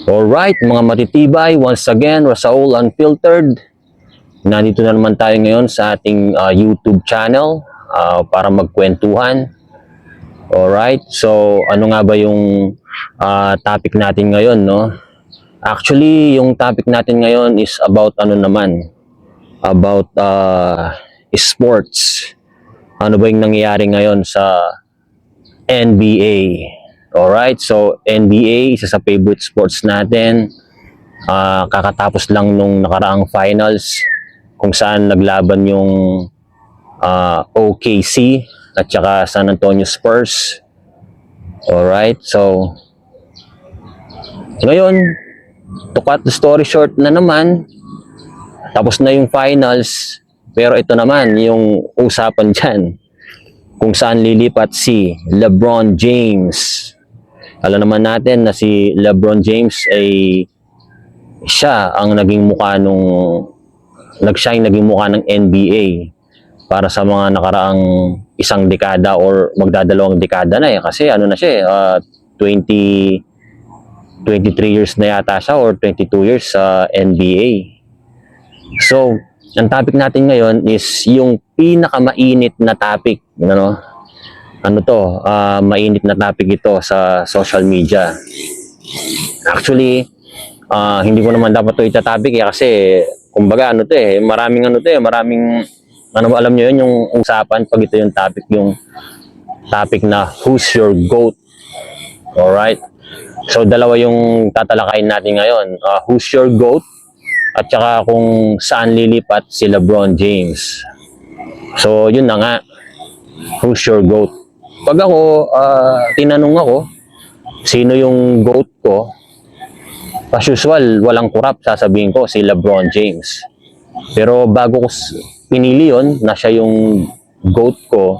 Alright, mga matitibay, once again, Rasaul Unfiltered. Nandito na naman tayo ngayon sa ating YouTube channel para magkwentuhan. Alright, so ano nga ba yung topic natin ngayon, no? Actually, yung topic natin ngayon is about ano naman, about sports. Ano ba yung nangyayari ngayon sa NBA? Alright, so NBA, isa sa favorite sports natin. Kakatapos lang nung nakaraang finals kung saan naglaban yung OKC at saka San Antonio Spurs. Alright, so ngayon, to cut the story short na naman, tapos na yung finals, pero ito naman yung usapan dyan, kung saan lilipat si LeBron James. Alam naman natin na si LeBron James ay siya ang naging mukha naging mukha ng NBA para sa mga nakaraang isang dekada or magdadalawang dekada na kasi ano na siya 23 years na yata siya or 22 years sa NBA. So, ang topic natin ngayon is yung pinakamainit na topic, mainit na topic ito sa social media. Actually, hindi ko naman dapat ito itatopic kasi kumbaga maraming alam nyo yun yung usapan pag ito yung topic na who's your GOAT. Alright? So, dalawa yung tatalakayin natin ngayon. Who's your GOAT at saka kung saan lilipat si LeBron James. So, yun na nga. Who's your GOAT? Pag ako, tinanong ako, sino yung GOAT ko? As usual, walang kurap, sasabihin ko, si LeBron James. Pero bago ko pinili yon na siya yung GOAT ko,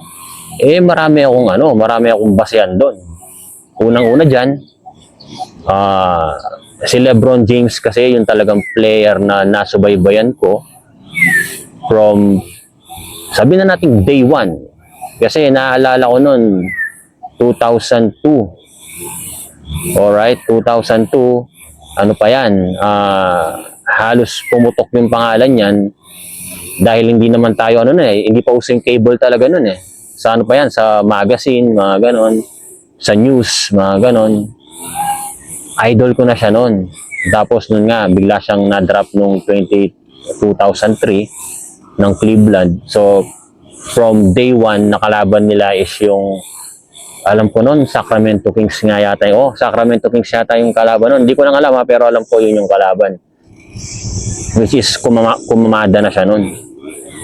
marami akong basehan doon. Unang-una dyan, si LeBron James kasi yung talagang player na nasubaybayan ko from, sabi na natin day one. Kasi naalala ko noon, 2002. Alright, 2002, ano pa yan, halos pumutok yung pangalan yan dahil hindi naman tayo hindi pa using cable talaga noon Sa ano pa yan, sa magazine, mga ganon, sa news, mga ganon. Idol ko na siya noon. Tapos noon nga, bigla siyang na-drop nung 2003 ng Cleveland. So, from day one, nakalaban nila is yung, alam ko noon, Sacramento Kings nga yata Sacramento Kings yata yung kalaban noon. Hindi ko lang alam pero alam ko yun yung kalaban. Which is, kumamada na siya noon.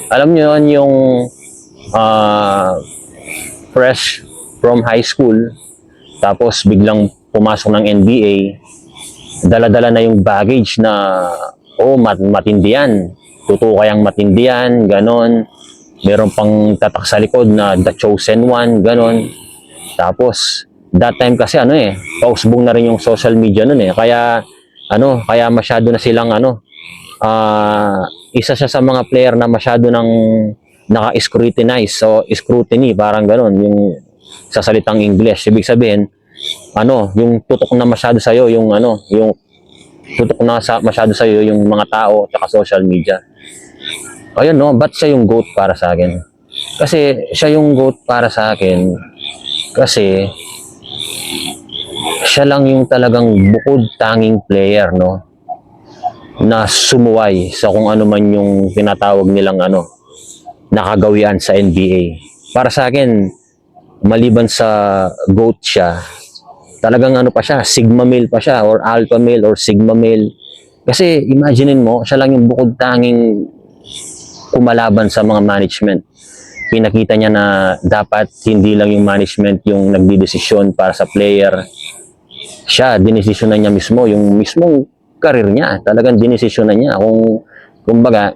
Alam nyo yun, yung fresh from high school, tapos biglang pumasok ng NBA, dala-dala na yung baggage na, matindi yan. Tutukayang matindi yan, ganon. Meron pang tatak sa likod na The Chosen One, ganon. Tapos, that time kasi pausbong na rin yung social media nun Kaya, kaya masyado na silang isa siya sa mga player na masyado nang naka-scrutinize. So, scrutiny, parang ganon, yung sa salitang English. Ibig sabihin, yung tutok na masyado sa'yo, yung tutok na masyado sa'yo yung mga tao at social media. Ayun, ba't siya yung GOAT para sa akin? Kasi siya yung GOAT para sa akin kasi siya lang yung talagang bukod tanging player, na sumuway sa kung ano man yung tinatawag nilang nakagawian sa NBA. Para sa akin, maliban sa GOAT siya, talagang pa siya, sigma male pa siya, or alpha male, or sigma male. Kasi imaginein mo, siya lang yung bukod tanging kumalaban sa mga management. Pinakita niya na dapat hindi lang yung management yung nagdidesisyon para sa player. Siya, dinesisyonan niya mismo, yung mismong karir niya. Talagang dinesisyonan niya. Kumbaga,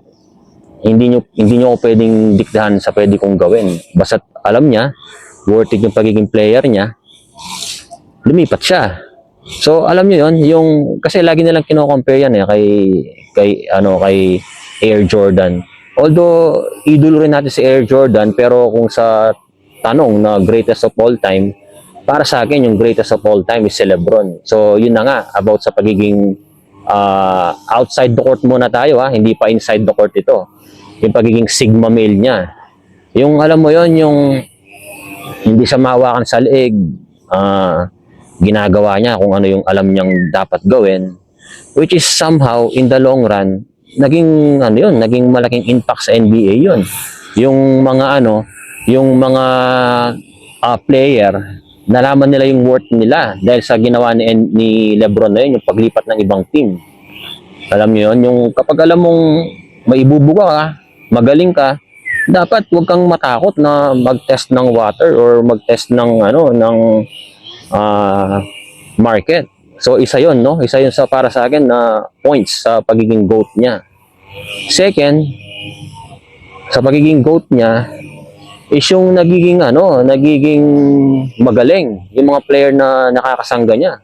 hindi niyo ako pwedeng diktahan sa pwede kong gawin. Basta alam niya, worth it yung pagiging player niya, lumipat siya. So, alam niyo yon, kasi lagi nilang kino-compare yan kay Air Jordan. Although, idol rin natin si Air Jordan, pero kung sa tanong na greatest of all time, para sa akin, yung greatest of all time is si LeBron. So, yun na nga, about sa pagiging outside the court muna tayo, ha? Hindi pa inside the court ito. Yung pagiging sigma male niya. Yung alam mo yon, yung hindi siya mahawakan sa leeg, ginagawa niya kung ano yung alam niyang dapat gawin, which is somehow, in the long run, naging malaking impact sa NBA yun. Yung mga player, nalaman nila yung worth nila dahil sa ginawa ni LeBron na yun, yung paglipat ng ibang team. Alam niyo yun, yung kapag alam mong maibubuga ka, magaling ka, dapat huwag kang matakot na mag-test ng water or mag-test ng market. So isa 'yon, no? Isa 'yon sa para sa akin na points sa pagiging GOAT niya. Second, sa pagiging GOAT niya is yung nagiging magaling yung mga player na nakakasangga niya.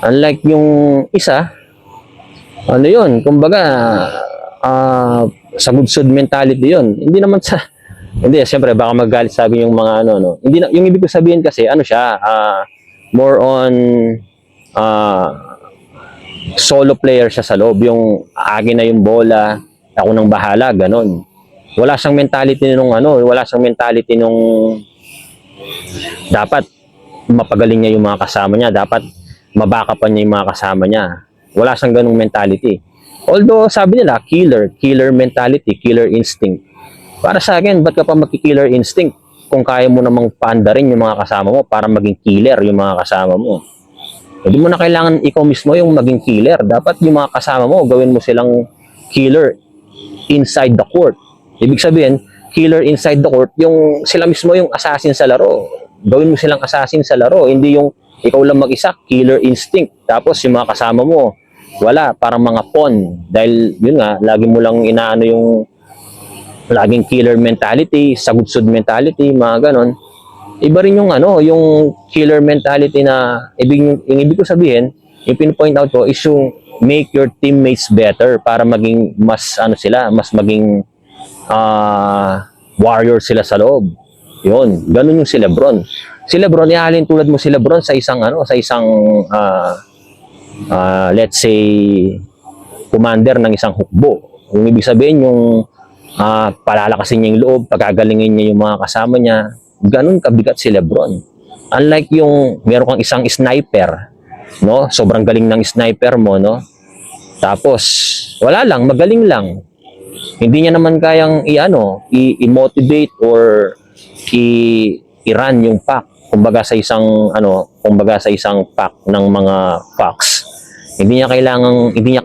Unlike yung isa, kumbaga sa gudsod mentality 'yon. Hindi, siyempre baka magalit sabi yung mga Hindi na, yung ibig ko sabihin kasi siya, more on solo player siya sa loob, yung akin na yung bola, ako nang bahala, ganon. Wala siyang mentality nung dapat mapagaling niya yung mga kasama niya, dapat mabakapan niya yung mga kasama niya. Wala siyang ganung mentality. Although sabi nila killer mentality, killer instinct. Para sa akin, ba't ka pa magki-killer instinct kung kaya mo namang paandarin yung mga kasama mo para maging killer yung mga kasama mo? Hindi mo na kailangan ikaw mismo yung maging killer. Dapat yung mga kasama mo, gawin mo silang killer inside the court. Ibig sabihin, killer inside the court, yung sila mismo yung assassin sa laro. Gawin mo silang assassin sa laro, hindi yung ikaw lang mag-isa, killer instinct. Tapos yung mga kasama mo, wala, parang mga pawn. Dahil yun nga, lagi mo lang inaano yung laging killer mentality, sagudsod mentality, mga ganon. Iba rin yung yung killer mentality na yung ibig ko sabihin, yung pinpoint out ko is yung make your teammates better para maging mas mas maging warrior sila sa loob. Yun, ganun yung si LeBron. Si LeBron, ihalin tulad mo si LeBron sa isang let's say commander ng isang hukbo. Yung ibig sabihin yung palalakasin niya yung loob, pagagalingin niya yung mga kasama niya. Ganun kabigat si LeBron. Unlike yung meron kang isang sniper, no? Sobrang galing ng sniper mo, no? Tapos wala lang, magaling lang. Hindi niya naman kayang i-motivate or i-run yung pack. Kumbaga sa isang pack ng mga packs. Hindi niya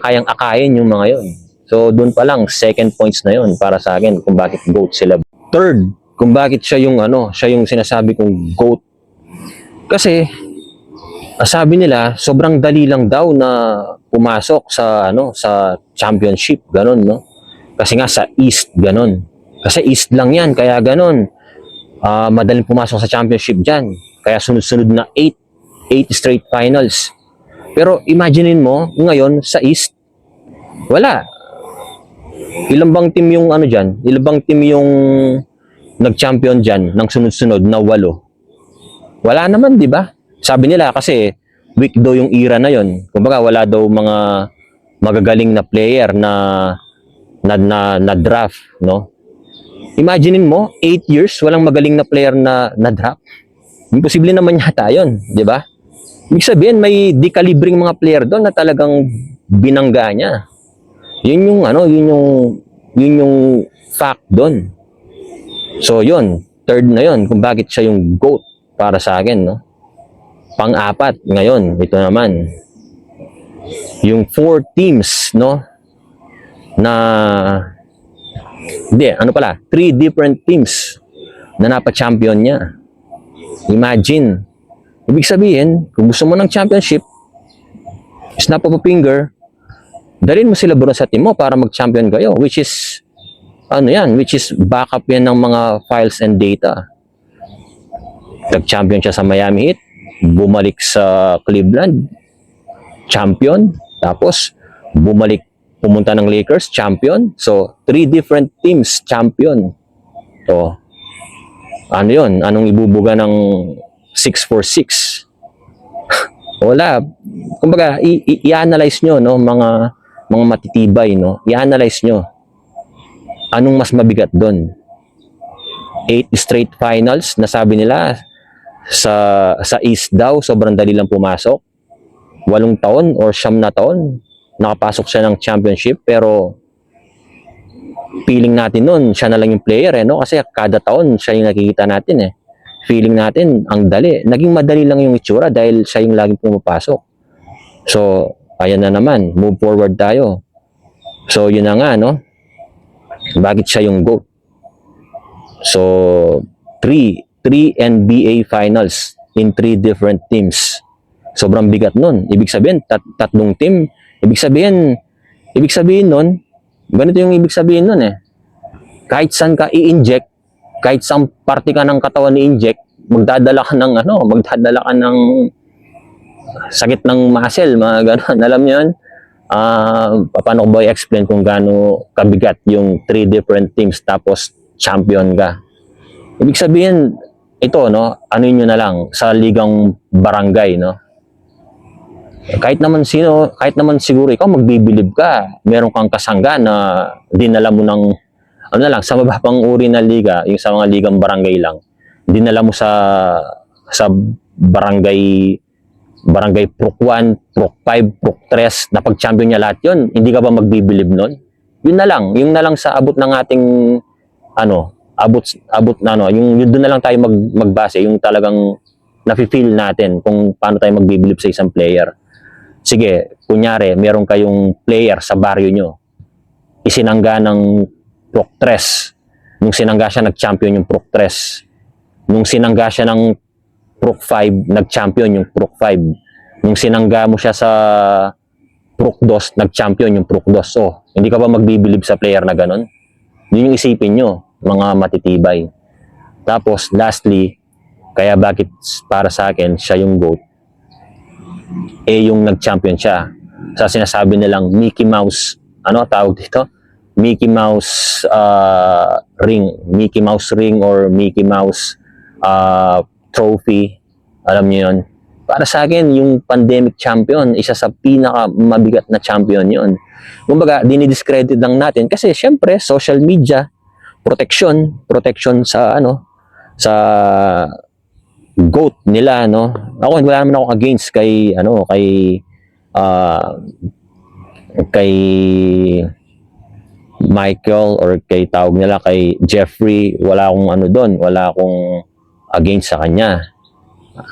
kayang akayin yung mga yon. So doon pa lang second points na yon para sa akin kung bakit GOAT sila. Third, kung bakit siya yung sinasabi kong GOAT. Kasi sabi nila sobrang dali lang daw na pumasok sa championship, ganun, no? Kasi nga sa East ganun. Kasi East lang 'yan, kaya ganun. Madaling pumasok sa championship diyan. Kaya sunod-sunod na 8 straight finals. Pero imaginein mo ngayon sa East, wala. Ilang bang team yung diyan? Ilang bang team yung nag-champion diyan ng sunod-sunod na 8? Wala naman, 'di ba? Sabi nila kasi weak daw yung era na 'yon. Kumbaga wala daw mga magagaling na player na draft, no? Imaginein mo, 8 years walang magaling na player na draft. Imposible naman yata 'yon, 'di ba? Ibig sabihin may dekalibring mga player doon na talagang binangga niya. Yun yung fact doon. So yun, third na yun kung bakit siya yung GOAT para sa akin, no? Pang-apat ngayon, ito naman. Yung 4 teams, no? Na 3 different teams na napa-champion niya. Imagine. Ibig sabihin, kung gusto mo ng championship, snap of a finger, dalhin mo sila LeBron sa team mo para mag-champion kayo, which is backup yan ng mga files and data. Nag-champion siya sa Miami Heat, bumalik sa Cleveland, champion, tapos pumunta ng Lakers, champion. So, 3 different teams, champion. So, yun? Anong ibubuga ng 6'4", 6. Wala. Kumbaga, i-analyze nyo, no, mga matitibay, no? I-analyze nyo. Anong mas mabigat doon? 8 straight finals, nasabi nila, sa East daw, sobrang dali lang pumasok. 8 taon or 9 na taon, nakapasok siya ng championship, pero feeling natin noon, siya na lang yung player, no? Kasi kada taon, siya yung nakikita natin, Feeling natin, ang dali. Naging madali lang yung itsura dahil siya yung laging pumapasok. So, ayan na naman, move forward tayo. So, yun na nga, no? Bakit siya yung GOAT? So, 3 NBA finals in 3 different teams. Sobrang bigat nun. Ibig sabihin, tatlong team. Ibig sabihin nun, ganito yung ibig sabihin nun, Kahit saan ka i-inject, kahit saan parte ka ng katawan i-inject, magdadala ka ng sakit ng muscle, mga gano'n. Alam niyo yun? Paano ko ba i-explain kung gaano kabigat yung 3 different teams tapos champion ka? Ibig sabihin, ito, no, ano nyo na lang, sa ligang barangay, no? Kahit naman siguro ikaw magbibilib ka, meron kang kasangga na dinala mo ng, sa mababang uri na liga, yung sa mga ligang barangay lang, dinala mo sa barangay Prok 1, Prok 5, Prok 3, napag-champion niya lahat yun, hindi ka ba magbibilib nun? Yun na lang sa abot ng ating, yung doon na lang tayo magbase, yung talagang nafe-feel natin kung paano tayo magbibilib sa isang player. Sige, kunyari, meron kayong player sa baryo nyo, isinangga ng Prok 3. Nung sinangga siya, nag-champion yung Prok 3. Nung sinangga siya ng Prok 5, nag-champion yung Prok 5. Nung sinangga mo siya sa Prok 2, nag-champion yung Prok 2. So, hindi ka ba magbibilib sa player na ganon? Yun yung isipin nyo, mga matitibay. Tapos, lastly, kaya bakit para sa akin, siya yung GOAT, yung nag-champion siya. Sa sinasabi nilang Mickey Mouse, tawag dito? Mickey Mouse ring or Mickey Mouse trophy. Alam niyo yun? Para sa akin, yung pandemic champion, isa sa pinaka mabigat na champion yun. Kumbaga, dinidiscredit lang natin kasi syempre, social media, protection sa GOAT nila, no? Ako, wala naman ako against kay Michael or tawag nila kay Jeffrey, wala akong doon, wala akong against sa kanya.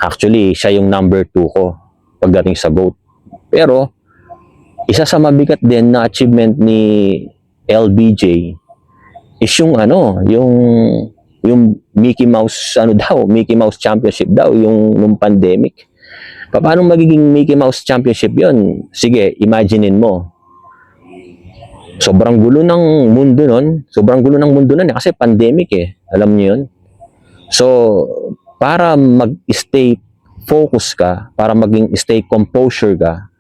Actually, siya yung number 2 ko pagdating sa GOAT. Pero, isa sa mabigat din na achievement ni LBJ is yung Mickey Mouse Mickey Mouse Championship daw nung pandemic. Paano magiging Mickey Mouse Championship 'yon? Sige, imaginein mo. Sobrang gulo ng mundo nun kasi pandemic Alam niyo 'yon. So, para mag-stay focus ka, para stay composure ka,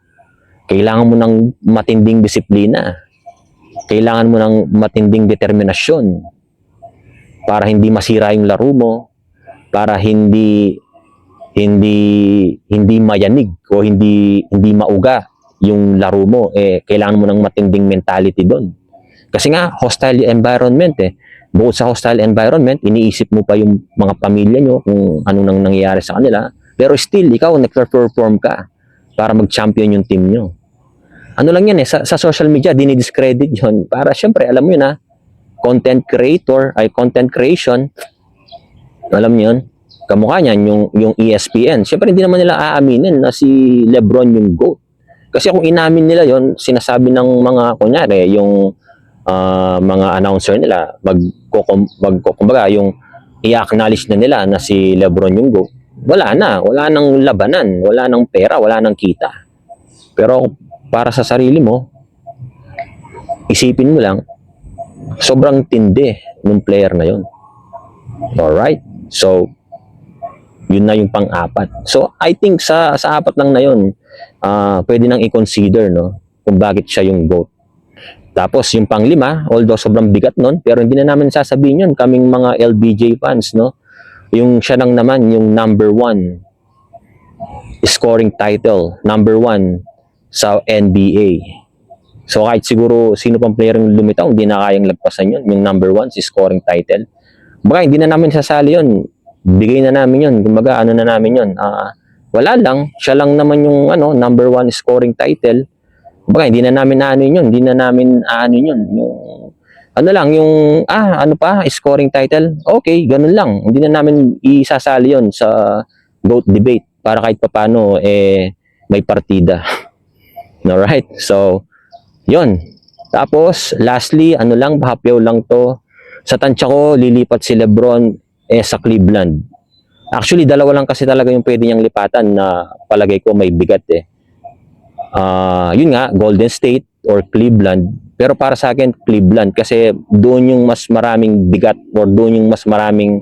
kailangan mo ng matinding disiplina. Kailangan mo ng matinding determinasyon para hindi masira yung laro mo, para hindi mayanig o hindi mauga yung laro mo. Kailangan mo ng matinding mentality doon. Kasi nga, hostile environment Bukod sa hostile environment, iniisip mo pa yung mga pamilya nyo kung ano nang nangyayari sa kanila. Pero still, ikaw nag-perform ka para mag-champion yung team nyo. Ano lang yan sa social media, dinidiscredit yun. Para syempre, alam mo yun content creation, alam niyo yun, kamukha niyan yung ESPN. Syempre, hindi naman nila aaminin na si LeBron yung GOAT. Kasi kung inamin nila yon, sinasabi ng mga, kunyari, yung mga announcer nila, kumbaga, yung i-acknowledge na nila na si LeBron yung GOAT, wala nang labanan, wala nang pera, wala nang kita. Pero para sa sarili mo, isipin mo lang, sobrang tindi ng player na yun. Alright? So, yun na yung pang-apat. So, I think sa apat lang na yun, pwede nang i-consider, no, kung bakit siya yung GOAT. Tapos, yung pang-5, although sobrang bigat nun, pero hindi na namin sasabihin yun, kaming mga LBJ fans, no? yung siya lang naman yung number 1 scoring title, number 1 sa NBA. So kahit siguro sino pang player yung lumitaw, hindi na kayang lagpasan yun, yung number 1 si scoring title. Baka hindi na namin sasali yun, bigay na namin yun, kumbaga ano na namin yun, wala lang, siya lang naman yung number 1 scoring title. Baka hindi na namin ano yun, hindi na namin ano yun, yung ano lang, yung ano pa, scoring title, okay, ganun lang, hindi na namin isasali yun sa GOAT debate para kahit papano may partida. Alright, so yun. Tapos lastly, ano lang, bahapyaw lang to, sa tansya ko lilipat si LeBron sa Cleveland. Actually dalawa lang kasi talaga yung pwede niyang lipatan na palagay ko may bigat yun nga, Golden State or Cleveland. Pero para sa akin, Cleveland. Kasi doon yung mas maraming bigat or doon yung mas maraming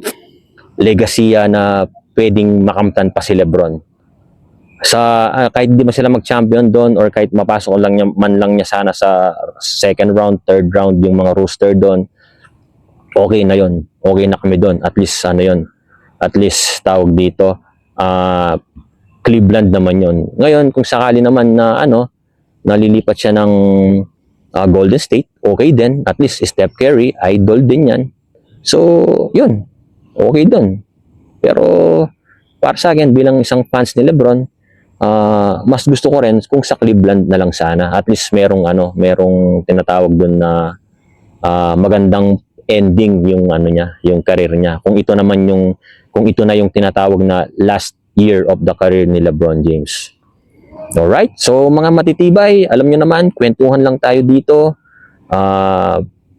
legasiya na pwedeng makamtan pa si LeBron. Kahit di ba sila mag-champion doon or kahit mapasok lang niya, man lang niya sana sa second round, third round, yung mga roster doon, okay na yun. Okay na kami doon. At least, at least tawag dito, Cleveland naman yon. Ngayon, kung sakali naman na nalilipat siya ng Golden State, okay din. At least Steph Curry, idol din yan. So, yun. Okay dun. Pero, para sa akin, bilang isang fans ni LeBron, mas gusto ko rin kung sa Cleveland na lang sana. At least merong tinatawag dun na magandang ending yung yung career niya. Kung ito na yung tinatawag na last year of the career ni LeBron James. Alright, so mga matitibay, alam nyo naman, kwentuhan lang tayo dito.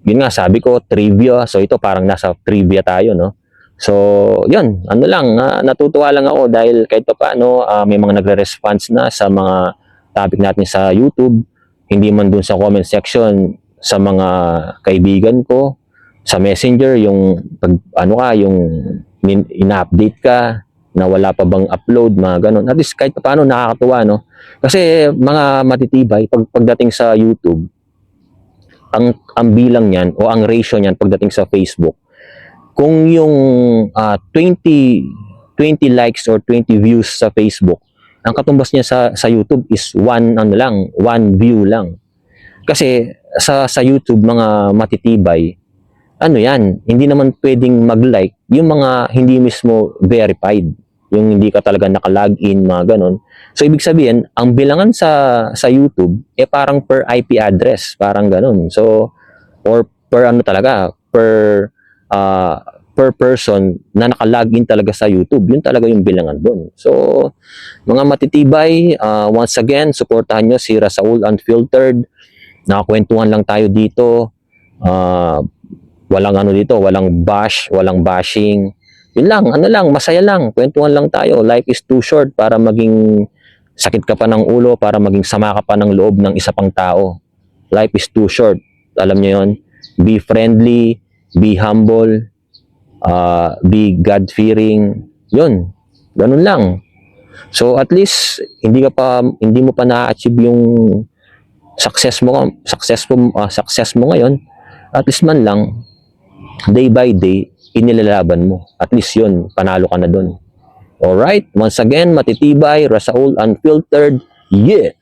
Yun nga, sabi ko, trivia. So ito parang nasa trivia tayo, no? So, yun, natutuwa lang ako dahil kahit pa paano, may mga nagre-response na sa mga topic natin sa YouTube. Hindi man dun sa comment section, sa mga kaibigan ko, sa Messenger, yung yung ina-update ka, na wala pa bang upload, mga ganun. At least kahit paano nakakatuwa, no? Kasi mga matitibay, pagdating sa YouTube, ang bilang niyan o ang ratio niyan pagdating sa Facebook, kung yung 20 likes or 20 views sa Facebook, ang katumbas niya sa YouTube is one view lang. Kasi sa YouTube, mga matitibay, hindi naman pwedeng mag-like yung mga hindi mismo verified, yung hindi ka talaga naka-login, mga ganon. So, ibig sabihin, ang bilangan sa YouTube, parang per IP address, parang ganon. So, or per per person na naka-login talaga sa YouTube, yun talaga yung bilangan doon. So, mga matitibay, once again, supportahan nyo si Rasaul Unfiltered. Nakakwentuhan lang tayo dito. Walang dito, walang bash, walang bashing. Yun lang, masaya lang, kwentuhan lang tayo. Life is too short para maging sakit ka pa ng ulo, para maging sama ka pa ng loob ng isa pang tao. Life is too short. Alam niyo yun? Be friendly, be humble, be God-fearing. Yun, ganun lang. So at least hindi mo pa na-achieve yung success mo ngayon. At least man lang, day by day, inilalaban mo. At least yun, panalo ka na dun. Alright? Once again, matitibay, Rasaul Unfiltered, yeah!